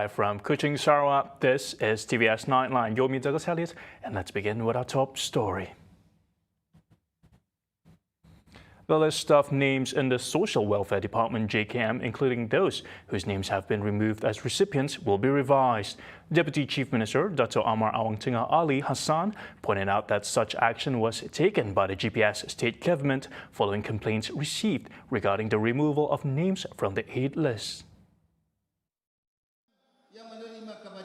Live from Kuching, Sarawak, this is TVS Nightline. You're me, Douglas Elliott, and let's begin with our top story. The list of names in the Social Welfare Department JKM, including those whose names have been removed as recipients, will be revised. Deputy Chief Minister Dato' Amar Awangtengah Ali Hassan pointed out that such action was taken by the GPS state government following complaints received regarding the removal of names from the aid list.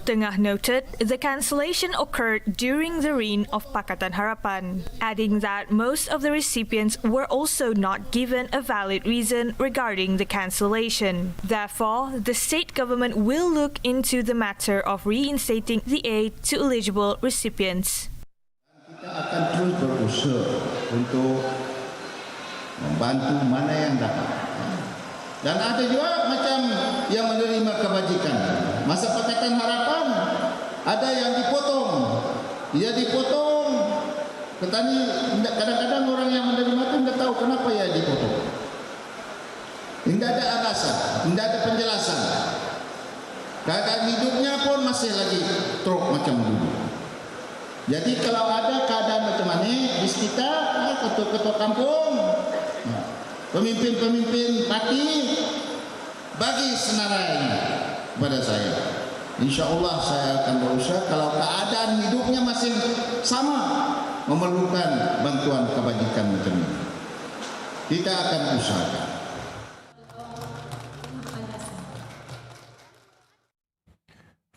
Tengah noted the cancellation occurred during the reign of Pakatan Harapan, adding that most of the recipients were also not given a valid reason regarding the cancellation. Therefore, the state government will look into the matter of reinstating the aid to eligible recipients. Kita akan terus berusaha untuk membantu mana yang dapat. Dan ada juga macam yang menerima kebajikan. Masa Pakatan Harapan ada yang dipotong. Dia dipotong. Petani kadang-kadang orang yang menerima itu tidak tahu kenapa ya dipotong. Tidak ada alasan, tidak ada penjelasan. Keadaan hidupnya pun masih lagi teruk macam dulu. Jadi kalau ada keadaan macam ini di sekitar ketua-ketua kampung, pemimpin-pemimpin parti bagi senarai kepada saya. InsyaAllah saya akan berusaha kalau keadaan hidupnya masih sama memerlukan bantuan kebajikan macam ini. Kita akan usahakan.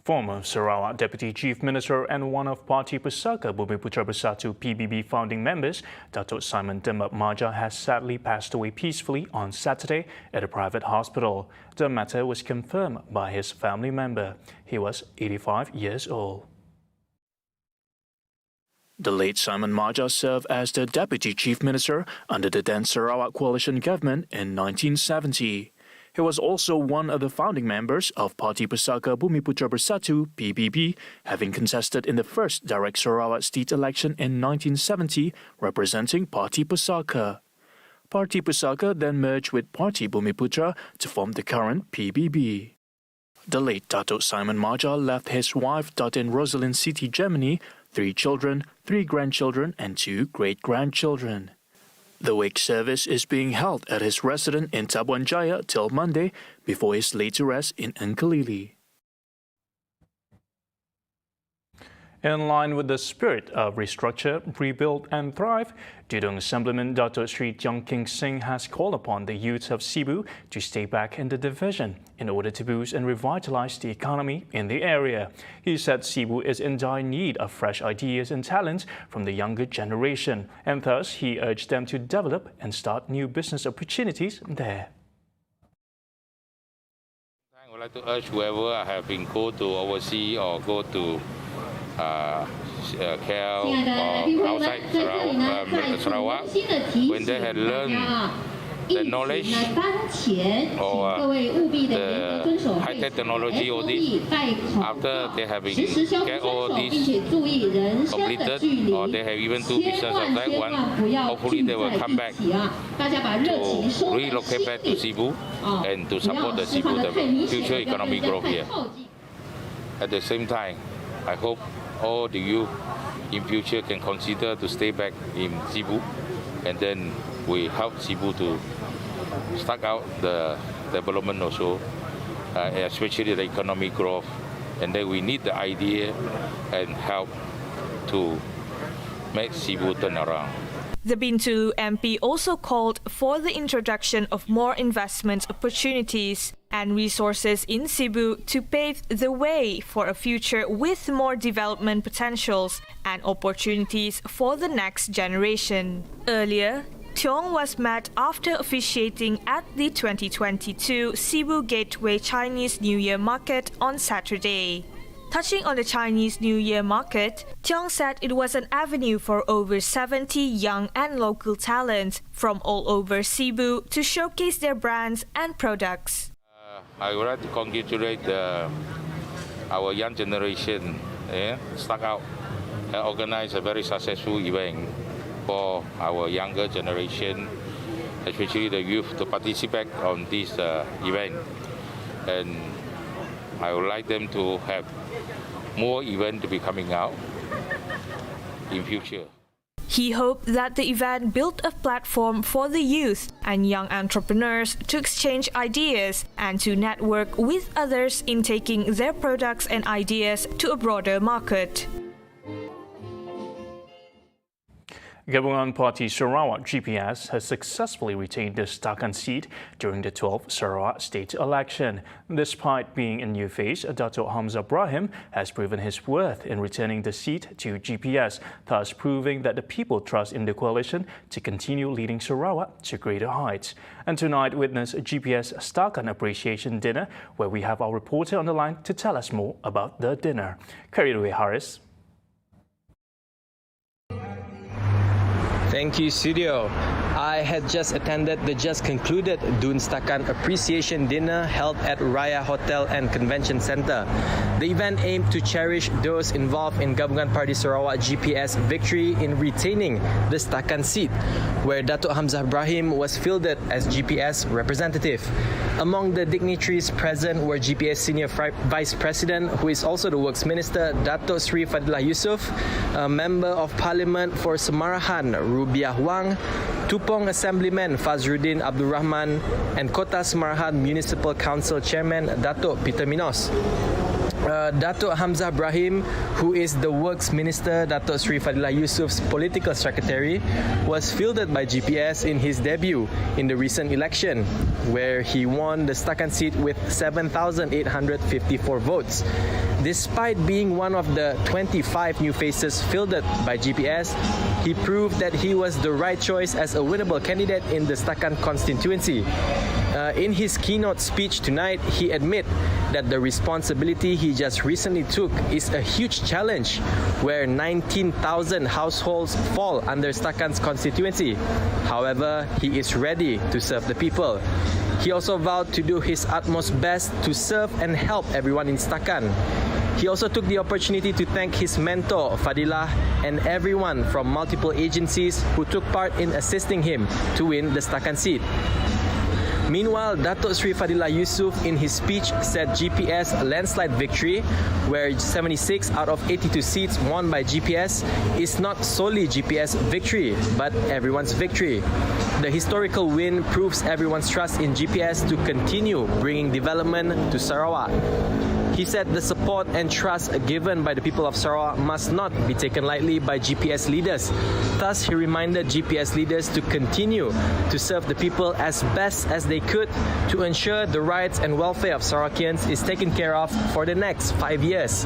Former Sarawak Deputy Chief Minister and one of Parti Pusaka Bumiputra Bersatu PBB founding members, Datuk Simon DEMBAB MAJA, has sadly passed away peacefully on Saturday at a private hospital. The matter was confirmed by his family member. He was 85 years old. The late Simon MAJA served as the Deputy Chief Minister under the then Sarawak Coalition government in 1970. He was also one of the founding members of Parti Pusaka Bumiputra Bersatu (PBB), having contested in the first direct Sarawak state election in 1970, representing Parti Pusaka. Parti Pusaka then merged with Parti Bumiputra to form the current PBB. The late Datuk Simon MAJA left his wife Datin Rosalind Siti Germany, 3 children, 3 grandchildren and 2 great-grandchildren. The wake service is being held at his residence in Tabuan Jaya till Monday before his laid to rest in Nkalili. In line with the spirit of restructure, rebuild and thrive, Dudung Assemblyman Dato' Sri Tiong King Singh has called upon the youth of SIBU to stay back in the division in order to boost and revitalize the economy in the area. He said SIBU is in dire need of fresh ideas and talents from the younger generation, and thus he urged them to develop and start new business opportunities there. I would like to urge whoever have been go to overseas or go to KL or outside Sarawak, when they had learned the knowledge or the high-tech technology, all this, after they have been get all this completed, or they have even do business of that one, hopefully they will come back to relocate back to SIBU and to support the SIBU, the future economic growth here. At the same time, I hope all the youth in future can consider to stay back in SIBU, and then we help SIBU to start out the development also, especially the economic growth, and then we need the idea and help to make SIBU turn around. The Bintulu MP also called for the introduction of more investment opportunities and resources in SIBU to pave the way for a future with more development potentials and opportunities for the next generation. Earlier, Tiong was met after officiating at the 2022 SIBU Gateway Chinese New Year Market on Saturday. Touching on the Chinese New Year market, Tiong said it was an avenue for over 70 young and local talents from all over SIBU to showcase their brands and products. I would like to congratulate our young generation, start out and organize a very successful event for our younger generation, especially the youth, to participate on this event. And I would like them to have more events to be coming out in future. He hoped that the event built a platform for the youth and young entrepreneurs to exchange ideas and to network with others in taking their products and ideas to a broader market. Gabungan Party Sarawak GPS has successfully retained the Setakan seat during the 12th Sarawak state election. Despite being in new phase, Datuk Hamzah Ibrahim has proven his worth in returning the seat to GPS, thus proving that the people trust in the coalition to continue leading Sarawak to greater heights. And tonight witness a GPS Setakan Appreciation Dinner, where we have our reporter on the line to tell us more about the dinner. Carry it away, Haris. Thank you, studio. I had just attended the just concluded Dun Setakan Appreciation Dinner held at Raya Hotel and Convention Centre. The event aimed to cherish those involved in Gabungan Party Sarawak GPS victory in retaining the Setakan seat, where Datuk Hamzah Ibrahim was fielded as GPS representative. Among the dignitaries present were GPS Senior Vice President, who is also the Works Minister, Datuk Sri Fadilah Yusof, a Member of Parliament for Semarahan, Rubiah Wang, Tupong Assemblyman Fazruddin Abdul Rahman, and Kota Semarahan Municipal Council Chairman Datuk Peter Minos. Datuk Hamzah Ibrahim, who is the Works Minister, Datuk Sri Fadilah Yusof's political secretary, was fielded by GPS in his debut in the recent election, where he won the Setakan seat with 7,854 votes. Despite being one of the 25 new faces fielded by GPS, he proved that he was the right choice as a winnable candidate in the Setakan constituency. In his keynote speech tonight, he admitted that the responsibility he just recently took is a huge challenge, where 19,000 households fall under Setakan's constituency. However, he is ready to serve the people. He also vowed to do his utmost best to serve and help everyone in Setakan. He also took the opportunity to thank his mentor, Fadilah, and everyone from multiple agencies who took part in assisting him to win the Setakan seat. Meanwhile, Datuk Sri Fadilah Yusof in his speech said GPS landslide victory, where 76 out of 82 seats won by GPS, is not solely GPS victory, but everyone's victory. The historical win proves everyone's trust in GPS to continue bringing development to Sarawak. He said the support and trust given by the people of Sarawak must not be taken lightly by GPS leaders. Thus, he reminded GPS leaders to continue to serve the people as best as they could to ensure the rights and welfare of Sarawakians is taken care of for the next 5 years.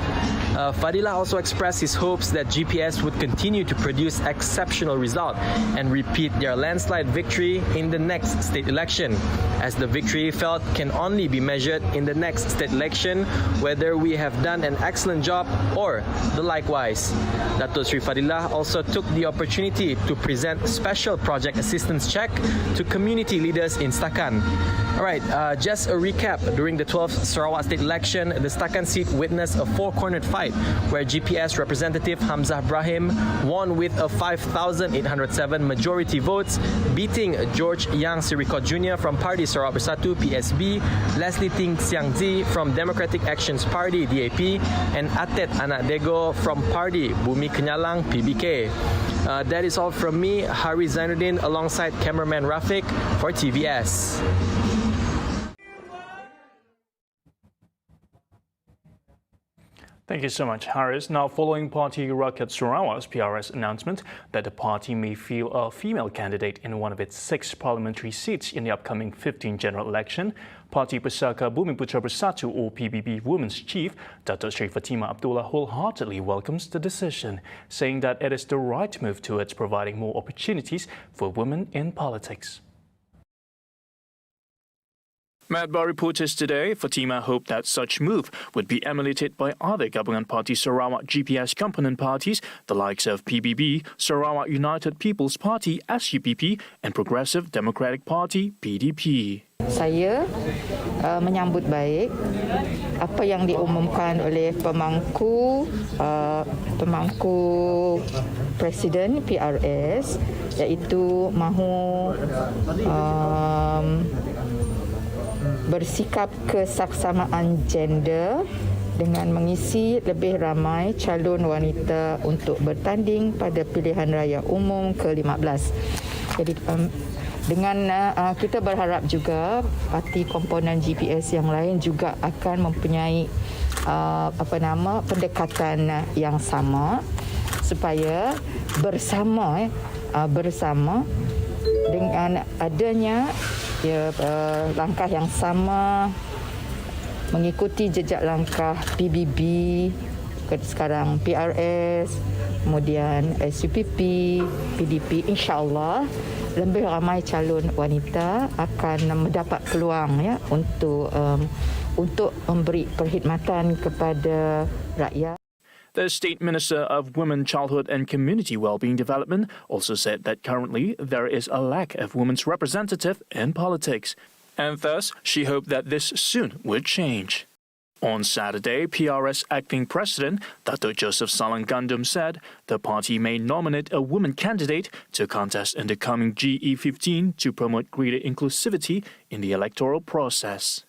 Fadilah also expressed his hopes that GPS would continue to produce exceptional results and repeat their landslide victory in the next state election, as the victory felt can only be measured in the next state election, whether we have done an excellent job or the likewise. Datuk Sri Fadilah also took the opportunity to present special project assistance check to community leaders in Setakan. Alright, just a recap. During the 12th Sarawak state election, the Setakan seat witnessed a four-cornered fight where GPS representative Hamzah Ibrahim won with a 5,807 majority votes, beating George Yang Sirikot Jr. from Party Sarawak Bersatu PSB, Leslie Ting Siangzi from Democratic Actions Party DAP, and Atet Anak Dego from Party Bumi Kenyalang PBK. That is all from me, Hari Zainuddin, alongside cameraman Rafiq for TVS. Thank you so much, Harris. Now, following Parti Rakyat Sarawak's PRS announcement that the party may field a female candidate in one of its 6 parliamentary seats in the upcoming 15th general election, Parti Pusaka Bumiputra Bersatu or PBB Women's Chief, Datuk Sri Fatimah Abdullah, wholeheartedly welcomes the decision, saying that it is the right move towards providing more opportunities for women in politics. Met by reporters today, Fatimah hoped that such move would be emulated by other Gabungan Party Sarawak GPS component parties, the likes of PBB, Sarawak United People's Party SUPP, and Progressive Democratic Party PDP. Saya menyambut baik apa yang diumumkan oleh pemangku Presiden PRS, iaitu mahu bersikap kesaksamaan gender dengan mengisi lebih ramai calon wanita untuk bertanding pada pilihan raya umum ke-15. Jadi dengan kita berharap juga parti komponen GPS yang lain juga akan mempunyai pendekatan yang sama supaya bersama dengan adanya langkah yang sama mengikuti jejak langkah PBB, sekarang PRS, kemudian SUPP, PDP, insya-Allah lebih ramai calon wanita akan mendapat peluang untuk memberi perkhidmatan kepada rakyat. The State Minister of Women, Childhood and Community Wellbeing Development also said that currently there is a lack of women's representative in politics, and thus she hoped that this soon would change. On Saturday, PRS Acting President DATUK Joseph Salang Gandum said the party may nominate a woman candidate to contest in the coming GE15 to promote greater inclusivity in the electoral process.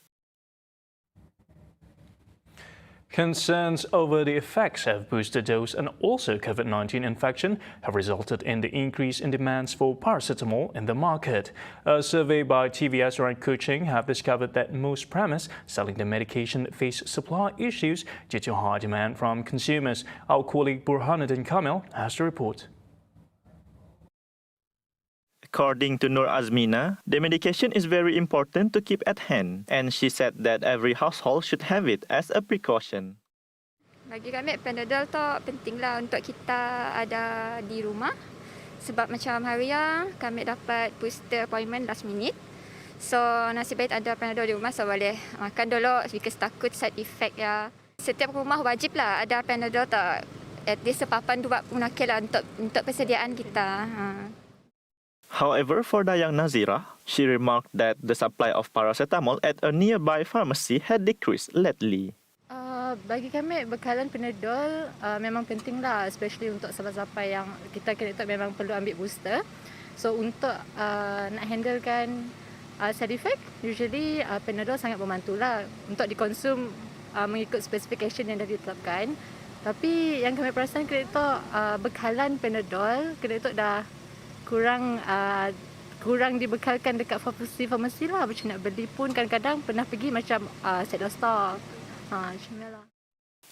Concerns over the effects of booster dose and also COVID-19 infection have resulted in the increase in demands for paracetamol in the market. A survey by TVS Coaching have discovered that most premises selling the medication face supply issues due to high demand from consumers. Our colleague Burhanuddin Kamil has the report. According to Nur Azmina, the medication is very important to keep at hand, and she said that every household should have it as a precaution. Bagi kami, Panadol tu pentinglah untuk kita ada di rumah. Sebab macam hari yang kami dapat booster appointment last minute. So, nasib baik ada Panadol di rumah, so boleh makan dulu because takut side effect ya. Setiap rumah wajiblah ada Panadol tu. At least sepapan 2 lah untuk persediaan kita. However, for Dayang Nazira, she remarked that the supply of paracetamol at a nearby pharmacy had decreased lately. Bagi kami, bekalan Panadol memang pentinglah, especially untuk sahabat-sahabat yang kita kena memang perlu ambil booster. So, untuk nak handlekan side effect, usually Panadol sangat membantulah untuk dikonsum mengikut specification yang dah ditetapkan. Tapi yang kami perasan kena bekalan Panadol, kena dah kurang dibekalkan dekat farmasi lah. Macam nak beli pun kadang-kadang pernah pergi macam set of stock.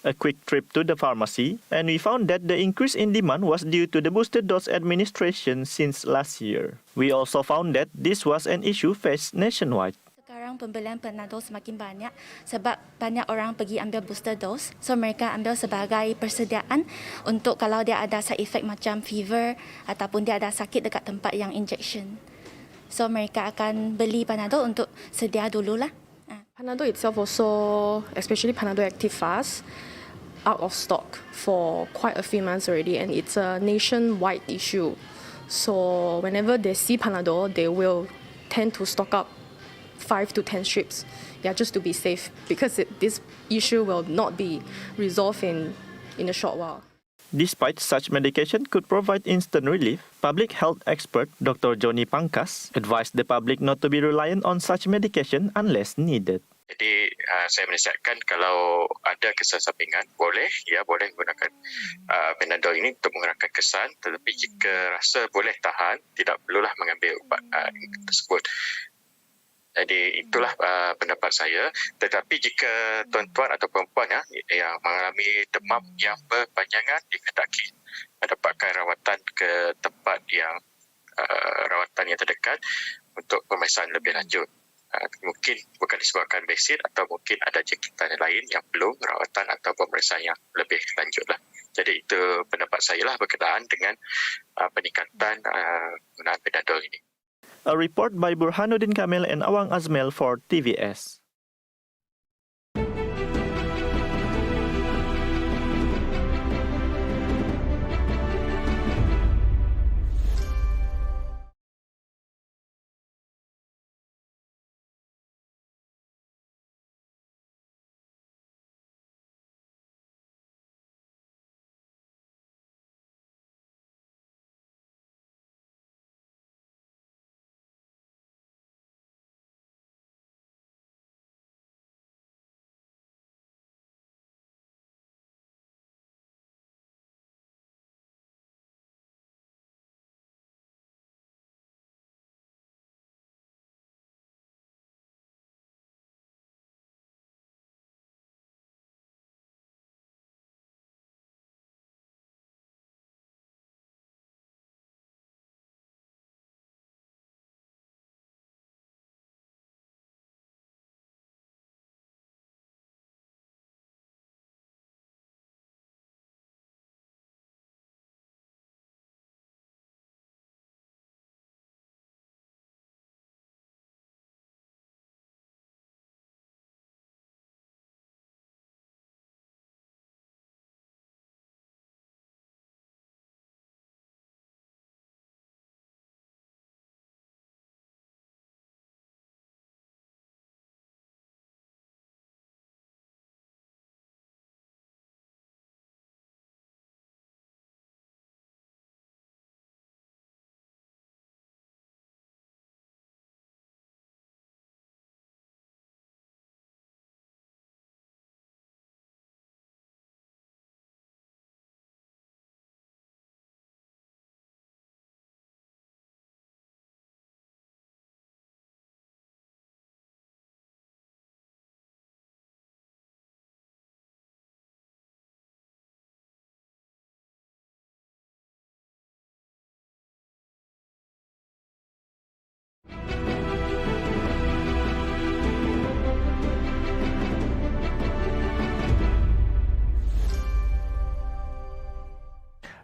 A quick trip to the pharmacy and we found that the increase in demand was due to the booster dose administration since last year. We also found that this was an issue faced nationwide. Sekarang pembelian Panadol semakin banyak sebab banyak orang pergi ambil booster dose. So mereka ambil sebagai persediaan untuk kalau dia ada side effect macam fever ataupun dia ada sakit dekat tempat yang injection. So mereka akan beli Panadol untuk sedia dululah. Panadol itself also, especially Panadol Active Fast, out of stock for quite a few months already, and it's a nationwide issue. So whenever they see Panadol, they will tend to stock up 5 to 10 strips, just to be safe, because this issue will not be resolved in a short while. Despite such medication could provide instant relief, public health expert Dr. Joni Pangkas advised the public not to be reliant on such medication unless needed. Jadi saya menasihatkan kalau ada kesan sampingan, boleh menggunakan Panadol ini untuk mengurangkan kesan, tetapi jika rasa boleh tahan, tidak perlulah mengambil ubat tersebut. Jadi itulah pendapat saya. Tetapi jika tuan-tuan atau perempuan yang mengalami demam yang berpanjangan, dikendaki mendapatkan rawatan ke tempat yang rawatan yang terdekat untuk pemeriksaan lebih lanjut. Mungkin bukan disebabkan Brexit atau mungkin ada jangkitan lain yang perlu rawatan atau pemeriksaan yang lebih lanjutlah. Jadi itu pendapat saya lah berkenaan dengan peningkatan penggunaan Panadol ini. A report by Burhanuddin Kamil and Awang Azmel for TVS.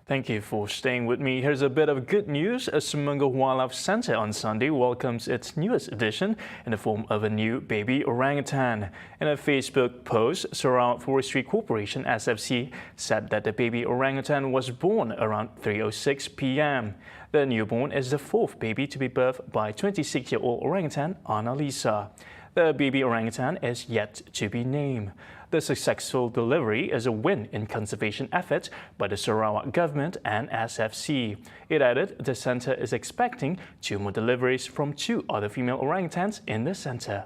Thank you for staying with me. Here's a bit of good news. A Semenggah Wildlife Centre on Sunday welcomes its newest addition in the form of a new baby orangutan. In a Facebook post, Sarawak Forestry Corporation SFC said that the baby orangutan was born around 3:06 p.m. The newborn is the fourth baby to be birthed by 26-year-old orangutan Annalisa. The baby orangutan is yet to be named. The successful delivery is a win in conservation efforts by the Sarawak government and SFC. It added the centre is expecting 2 more deliveries from 2 other female orangutans in the centre.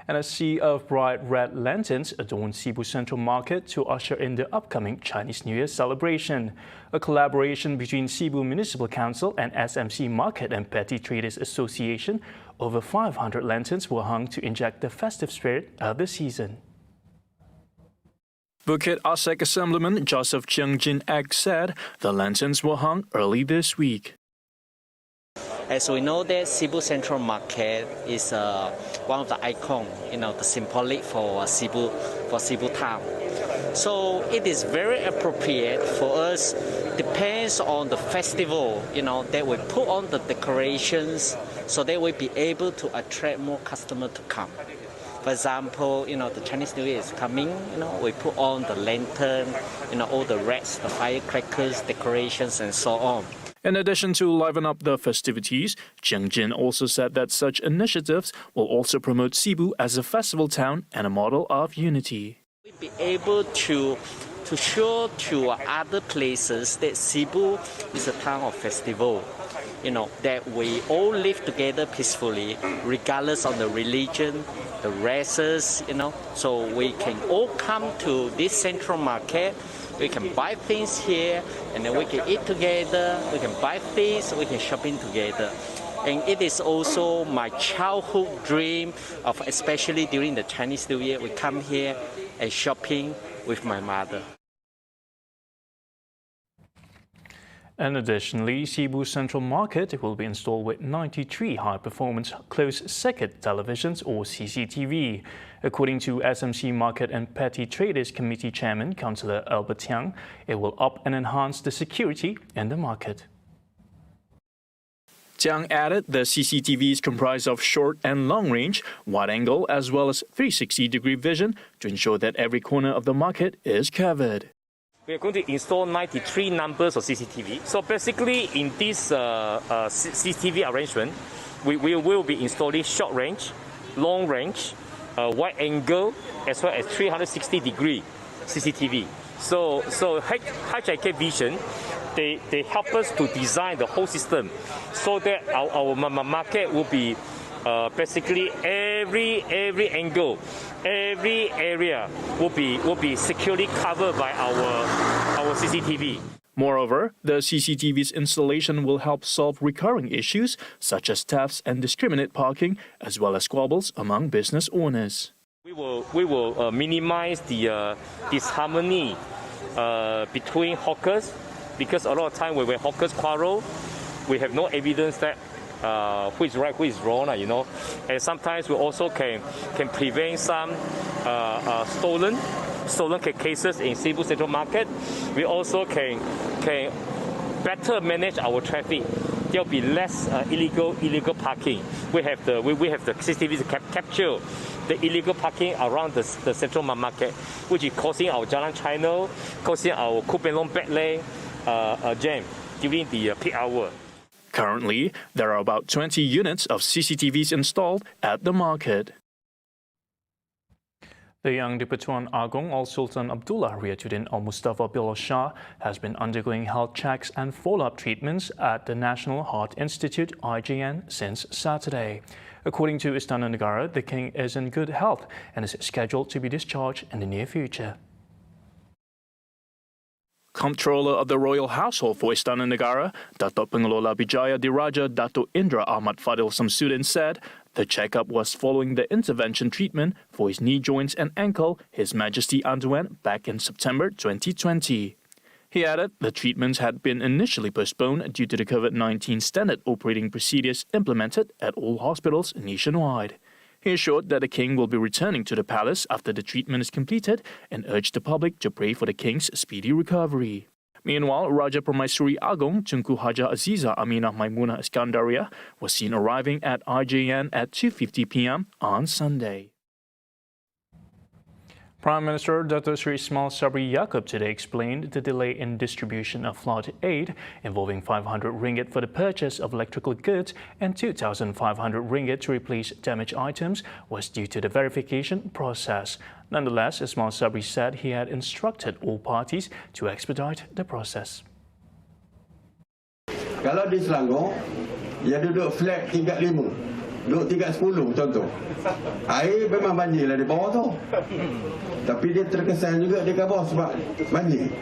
And a sea of bright red lanterns adorn SIBU Central Market to usher in the upcoming Chinese New Year celebration. A collaboration between SIBU Municipal Council and SMC Market and Petty Traders Association, over 500 lanterns were hung to inject the festive spirit of the season. Bukit Asek Assemblyman Joseph Cheung Jin Ek said the lanterns were hung early this week. As we know that SIBU Central Market is one of the icons, the symbolic for SIBU town. So it is very appropriate for us, depends on the festival, that we put on the decorations so that we be able to attract more customers to come. For example, the Chinese New Year is coming, we put on the lantern, all the rest, the firecrackers, decorations and so on. In addition to liven up the festivities, Cheung Jin also said that such initiatives will also promote SIBU as a festival town and a model of unity. We'll be able to show to other places that SIBU is a town of festival, that we all live together peacefully, regardless of the religion, the races, so we can all come to this central market. We can buy things here, and then we can eat together, we can buy things, we can shopping together. And it is also my childhood dream of, especially during the Chinese New Year, we come here and shopping with my mother. And additionally, SIBU Central Market will be installed with 93 high-performance closed-circuit televisions or CCTV. According to SMC Market and Petty Traders Committee Chairman Councillor Albert Tiang, it will up and enhance the security in the market. Tiang added the CCTVs comprise of short and long range, wide angle as well as 360-degree vision to ensure that every corner of the market is covered. We are going to install 93 numbers of CCTV. So basically in this CCTV arrangement, we will be installing short range, long range, wide angle, as well as 360-degree CCTV. So high vision, they help us to design the whole system so that our market will be basically every angle, every area will be securely covered by our CCTV. Moreover, the CCTV's installation will help solve recurring issues such as thefts and discriminate parking, as well as squabbles among business owners. We will minimize the disharmony between hawkers, because a lot of time when hawkers quarrel, we have no evidence that who is right, who is wrong, And sometimes we also can prevent some stolen cases in SIBU Central Market. We also can better manage our traffic. There will be less illegal parking. We have the CCTV to capture the illegal parking around the Central Market, which is causing our Jalan China, causing our Kupelong Backlane jam during the peak hour. Currently, there are about 20 units of CCTVs installed at the market. The young Dipertuan Agong Al-Sultan Abdullah Riyatuddin Al-Mustafa Bilal Shah has been undergoing health checks and follow-up treatments at the National Heart Institute IJN since Saturday. According to Istana Negara, the king is in good health and is scheduled to be discharged in the near future. Comptroller of the Royal Household for Istana Negara, Datuk Pengelola Bijaya Diraja Datuk Indra Ahmad Fadil Samsudin said the checkup was following the intervention treatment for his knee joints and ankle His Majesty underwent back in September 2020. He added the treatments had been initially postponed due to the COVID-19 standard operating procedures implemented at all hospitals nationwide. He assured that the king will be returning to the palace after the treatment is completed and urged the public to pray for the king's speedy recovery. Meanwhile, Raja Permaisuri Agong Tunku Haja Aziza Aminah Maimunah Iskandaria was seen arriving at IJN at 2:50 p.m. on Sunday. Prime Minister Datuk Seri Ismail Sabri Yaakob today explained the delay in distribution of flood aid involving 500 ringgit for the purchase of electrical goods and 2,500 ringgit to replace damaged items was due to the verification process. Nonetheless, Ismail Sabri said he had instructed all parties to expedite the process. Kalau di Selangor, dia duduk flat tingkat 5. Duduk tingkat 10 contoh. Air memang banjir lah di bawah tu. Tapi dia terkesan juga di bawah sebab banjir.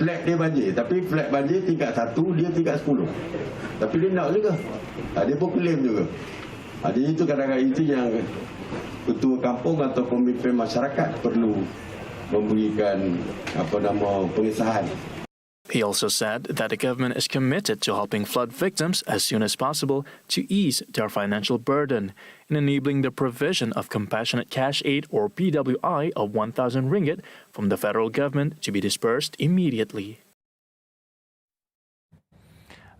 Flat dia banjir. Tapi flat banjir tingkat 1, dia tingkat 10. Tapi dia nak juga. Dia pun claim juga. Jadi itu kadang-kadang itu yang ketua kampung atau pemimpin masyarakat perlu memberikan pengesahan. He also said that the government is committed to helping flood victims as soon as possible to ease their financial burden in enabling the provision of compassionate cash aid or PWI of 1,000 ringgit from the federal government to be dispersed immediately.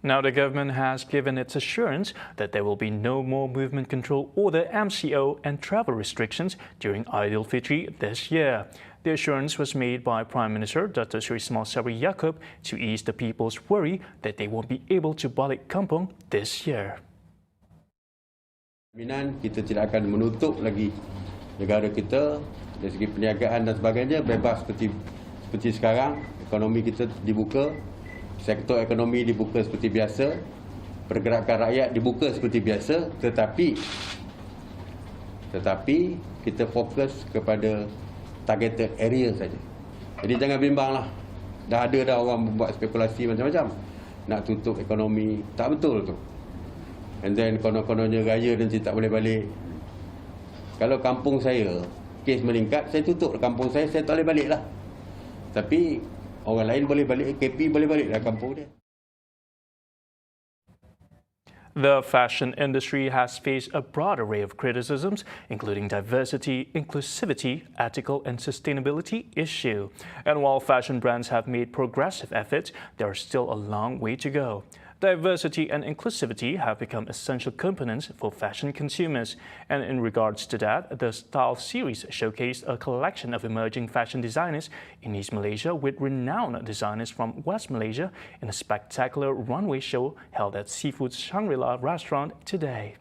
Now the government has given its assurance that there will be no more movement control order MCO and travel restrictions during Aidil Fitri this year. The assurance was made by Prime Minister Datuk Seri Ismail Sabri Yaakob to ease the people's worry that they won't be able to balik kampung this year. Kita tidak akan menutup lagi negara kita dari segi perniagaan dan sebagainya, bebas seperti sekarang. Ekonomi kita dibuka, sektor ekonomi dibuka seperti biasa, pergerakan rakyat dibuka seperti biasa, tetapi kita fokus kepada targeted area saja. Jadi jangan bimbanglah. Dah orang membuat spekulasi macam-macam. Nak tutup ekonomi, tak betul tu. And then konon-kononnya raya nanti tak boleh balik. Kalau kampung saya, kes meningkat, saya tutup kampung saya tak boleh balik lah. Tapi orang lain boleh balik, KP boleh balik lah kampung dia. The fashion industry has faced a broad array of criticisms, including diversity, inclusivity, ethical and sustainability issue. And while fashion brands have made progressive efforts, there is still a long way to go. Diversity and inclusivity have become essential components for fashion consumers. And in regards to that, the Style series showcased a collection of emerging fashion designers in East Malaysia with renowned designers from West Malaysia in a spectacular runway show held at Seafood's Shangri-La restaurant today.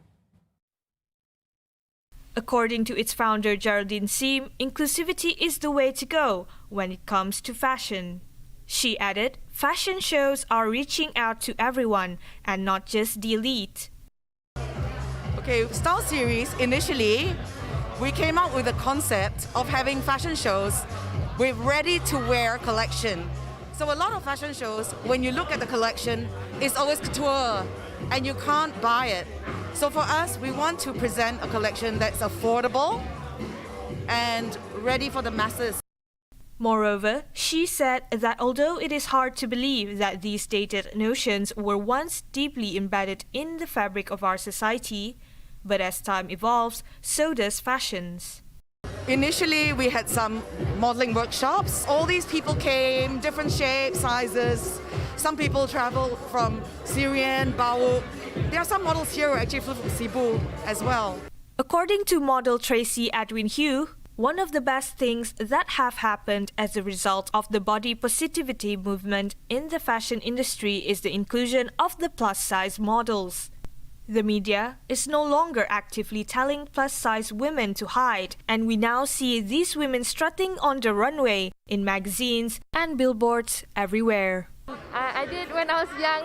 According to its founder Geraldine Sim, inclusivity is the way to go when it comes to fashion. She added, fashion shows are reaching out to everyone and not just the elite. Okay, Style Series, initially, we came up with the concept of having fashion shows with ready-to-wear collection. So a lot of fashion shows, when you look at the collection, it's always couture and you can't buy it. So for us, we want to present a collection that's affordable and ready for the masses. Moreover, she said that although it is hard to believe that these dated notions were once deeply embedded in the fabric of our society, but as time evolves, so does fashions. Initially, we had some modeling workshops. All these people came, different shapes, sizes. Some people traveled from Syrian, Bawu. There are some models here who actually flew from SIBU as well. According to model Tracy Edwin Hugh, one of the best things that have happened as a result of the body positivity movement in the fashion industry is the inclusion of the plus-size models. The media is no longer actively telling plus-size women to hide, and we now see these women strutting on the runway in magazines and billboards everywhere. I did when I was young,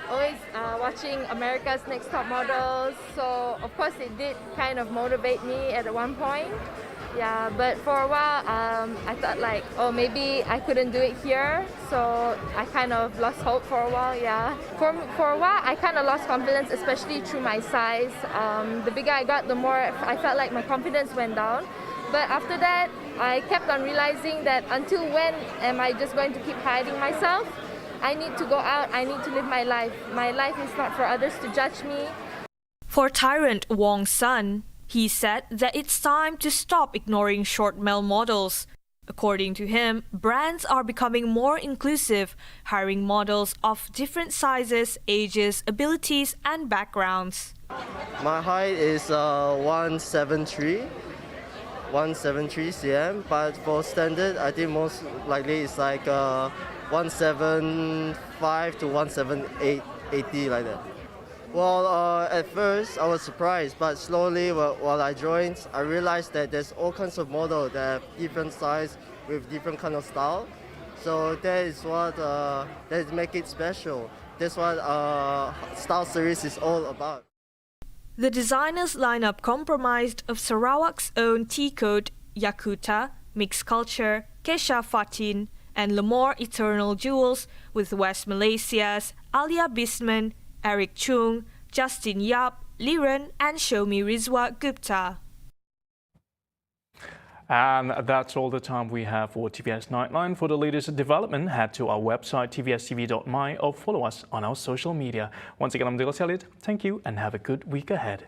always watching America's Next Top Models, so of course it did kind of motivate me at one point. Yeah, but for a while I thought like, oh, maybe I couldn't do it here, so I kind of lost hope for a while. Yeah, for a while I kind of lost confidence, especially through my size. The bigger I got, the more I felt like my confidence went down. But after that, I kept on realizing that until when am I just going to keep hiding myself? I need to go out, I need to live my life. My life is not for others to judge me. For Tyrant Wong's son, he said that it's time to stop ignoring short male models. According to him, brands are becoming more inclusive, hiring models of different sizes, ages, abilities, and backgrounds. My height is 173 cm, but for standard, I think most likely it's like 175 to 178, 80 like that. Well, at first I was surprised, but slowly while I joined, I realized that there's all kinds of models that have different size with different kind of style. So that is what that make it special. That's what Style Series is all about. The designers lineup comprised of Sarawak's own T-Code, Yakuta, Mixed Culture, Kesha Fatin, and Lemore Eternal Jewels, with West Malaysia's Alia Bisman, Eric Chung, Justin Yap, Liren, and Shomi Rizwa Gupta. And that's all the time we have for TVS Nightline. For the latest development, head to our website TVSTVMY or follow us on our social media. Once again, I'm Dilip Salit. Thank you and have a good week ahead.